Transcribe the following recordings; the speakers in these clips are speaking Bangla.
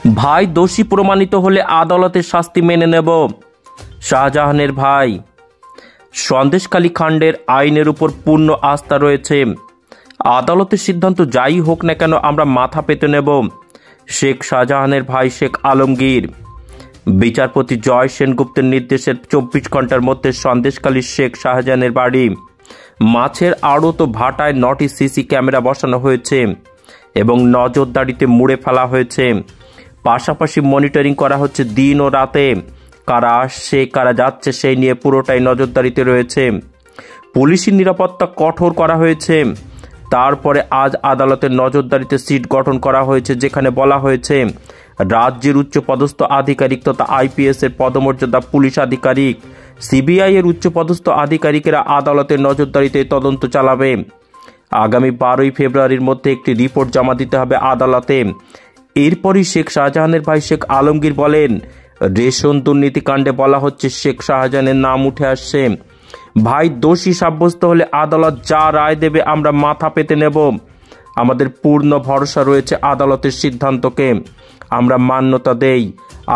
ভাই দোষী প্রমাণিত হলে আদালতের শাস্তি মেনে নেব। শাহজাহানের ভাই। সন্দেশখালী কাণ্ডের আইনের উপর পূর্ণ আস্থা রয়েছে। আদালতের সিদ্ধান্ত যাই হোক না কেন আমরা মাথা পেতে নেব। শেখ শাহজাহানের ভাই শেখ আলমগীর। বিচারপতি জয় সেনগুপ্তের নির্দেশের 24 ঘন্টার মধ্যে সন্দেশখালীর শেখ শাহজাহানের বাড়ি মাছের আড়ত ও ভাটায় 9টি সিসি ক্যামেরা বসানো হয়েছে এবং নজরদারিতে মুড়ে ফেলা হয়েছে। পাশাপাশি মনিটরিং করা হচ্ছে দিন ও রাতে। কারা আসছে কারা যাচ্ছে সেই নিয়ে পুরোটাই নজরদারিতে রয়েছে। পুলিশি নিরাপত্তা কঠোর করা হয়েছে। তারপরে আজ আদালতের নজরদারিতে সিট গঠন করা হয়েছে, যেখানে বলা হয়েছে রাজ্যের উচ্চপদস্থ আধিকারিক তথা আইপিএস এর পদমর্যাদা পুলিশ আধিকারিক, সিবিআই এর উচ্চপদস্থ আধিকারিকেরা আদালতের নজরদারিতে তদন্ত চালাবে। আগামী 12ই ফেব্রুয়ারির মধ্যে একটি রিপোর্ট জমা দিতে হবে আদালতে। এরপরই শেখ শাহজাহানের ভাই শেখ আলমগীর বলেন, রেশন দুর্নীতিকাণ্ডে বলা হচ্ছে শেখ শাহজাহানের নাম উঠে আসছে। ভাই দোষী সাব্যস্ত হলে আদালত যা রায় দেবে আমরা মাথা পেতে নেব। আমাদের পূর্ণ ভরসা রয়েছে আদালতের সিদ্ধান্তকে। আমরা মান্যতা দেই।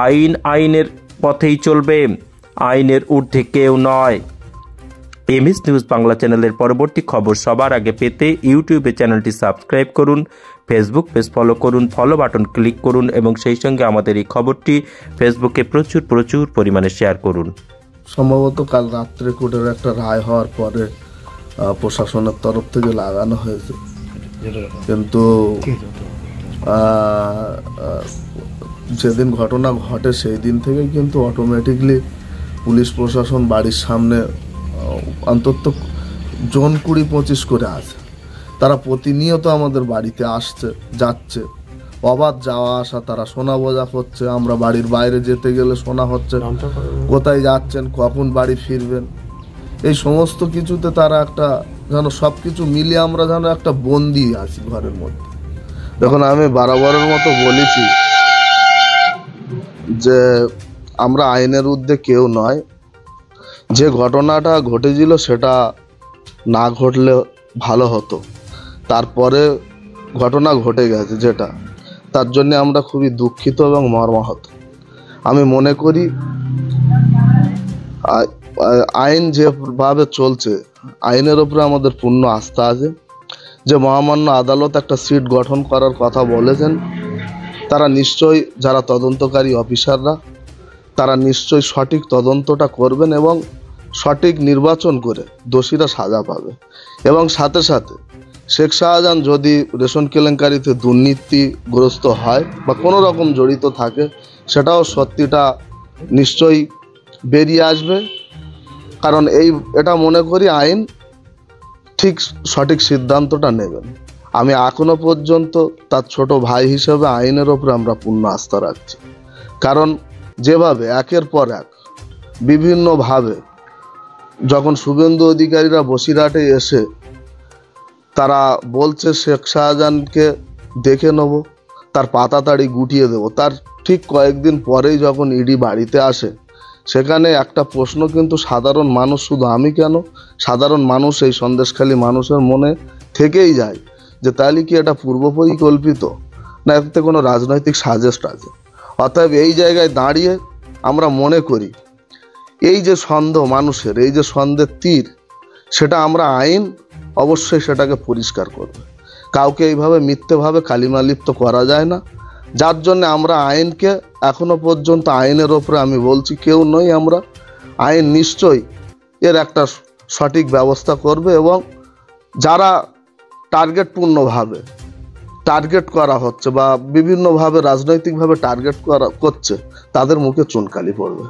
আইন আইনের পথেই চলবে, আইনের ঊর্ধ্বে কেউ নয়। এমএস নিউজ বাংলা চ্যানেলের পরবর্তী খবর সবার আগে পেতে ইউটিউবে চ্যানেলটি সাবস্ক্রাইব করুন, ফেসবুক পেজ ফলো করুন, ফলো বাটন ক্লিক করুন এবং সেই সঙ্গে আমাদের এই খবরটি ফেসবুকে প্রচুর পরিমাণে শেয়ার করুন। সম্ভবত কাল রাত্রে কোর্টের একটা রায় হওয়ার পরে প্রশাসনের তরফ থেকে লাগানো হয়েছে, কিন্তু যেদিন ঘটনা ঘটে সেই দিন থেকেই কিন্তু অটোমেটিকলি পুলিশ প্রশাসন বাড়ির সামনে অন্তত জন 20-25 করে আছে। তারা প্রতিনিয়ত আমাদের বাড়িতে আসছে যাচ্ছে, অবাধ যাওয়া আসা, তারা শোনা বোঝা করছে। আমরা বাড়ির বাইরে যেতে গেলে শোনা হচ্ছে কোথায় যাচ্ছেন, কখন বাড়ি ফিরবেন। এই সমস্ত কিছুতে তারা একটা যেন সব কিছু মিলিয়ে আমরা যেন একটা বন্দি আছি ঘরের মধ্যে। দেখুন, আমি বারবারের মতো বলেছি যে আমরা আইনের ঊর্ধ্বে কেউ নয়। যে ঘটনাটা ঘটেছিল সেটা না ঘটলে ভালো হতো। তারপরে ঘটনা ঘটে গেছে যেটা, তার জন্য আমরা খুবই দুঃখিত এবং মর্মাহত। আমি মনে করি আইন যেভাবে চলছে, আইনের উপরে আমাদের পূর্ণ আস্থা আছে। যে মহামান্য আদালত একটা সিট গঠন করার কথা বলেছেন, তারা নিশ্চয়ই, যারা তদন্তকারী অফিসাররা, তারা নিশ্চয়ই সঠিক তদন্তটা করবেন এবং সঠিক নির্বাচন করে দোষীরা সাজা পাবে। এবং সাথে সাথে শেখ শাহজাহান যদি রেশন কেলেঙ্কারিতে দুর্নীতিগ্রস্ত হয় বা কোনো রকম জড়িত থাকে, সেটাও সত্যিটা নিশ্চয়ই বেরিয়ে আসবে। কারণ এটা মনে করি আইন ঠিক সঠিক সিদ্ধান্তটা নেবেন। আমি এখনো পর্যন্ত তার ছোট ভাই হিসেবে আইনের ওপরে আমরা পূর্ণ আস্থা রাখছি। কারণ যেভাবে একের পর এক বিভিন্নভাবে যখন শুভেন্দু অধিকারীরা বসিরহাটে এসে তারা বলছে শেখ শাহজাহানকে দেখে নেব, তার পাতাতাড়ি গুটিয়ে দেব, তার ঠিক কয়েকদিন পরেই যখন ইডি বাড়িতে আসে, সেখানে একটা প্রশ্ন কিন্তু সাধারণ মানুষ, শুধু আমি কেন, সাধারণ মানুষ, এই সন্দেশখালী মানুষের মনে থেকেই যায় যে তাহলে কি এটা পূর্ব পরিকল্পিত না এতে কোনো রাজনৈতিক সাজেস্ট আছে। অতএব এই জায়গায় দাঁড়িয়ে আমরা মনে করি এই যে সন্দেহ মানুষের, এই যে সন্দেহের তীর, সেটা আমরা আইন অবশ্যই সেটাকে পরিষ্কার করবে। কাউকে এইভাবে মিথ্যেভাবে কালিমালিপ্ত করা যায় না। যার জন্য আমরা আইনকে এখনো পর্যন্ত, আইনের ওপরে আমি বলছি কেউ নই আমরা। আইন নিশ্চয়ই এর একটা সঠিক ব্যবস্থা করবে এবং যারা টার্গেটপূর্ণভাবে টার্গেট করা হচ্ছে বা বিভিন্নভাবে রাজনৈতিকভাবে টার্গেট করছে, তাদের মুখে চুনকালি পড়বে।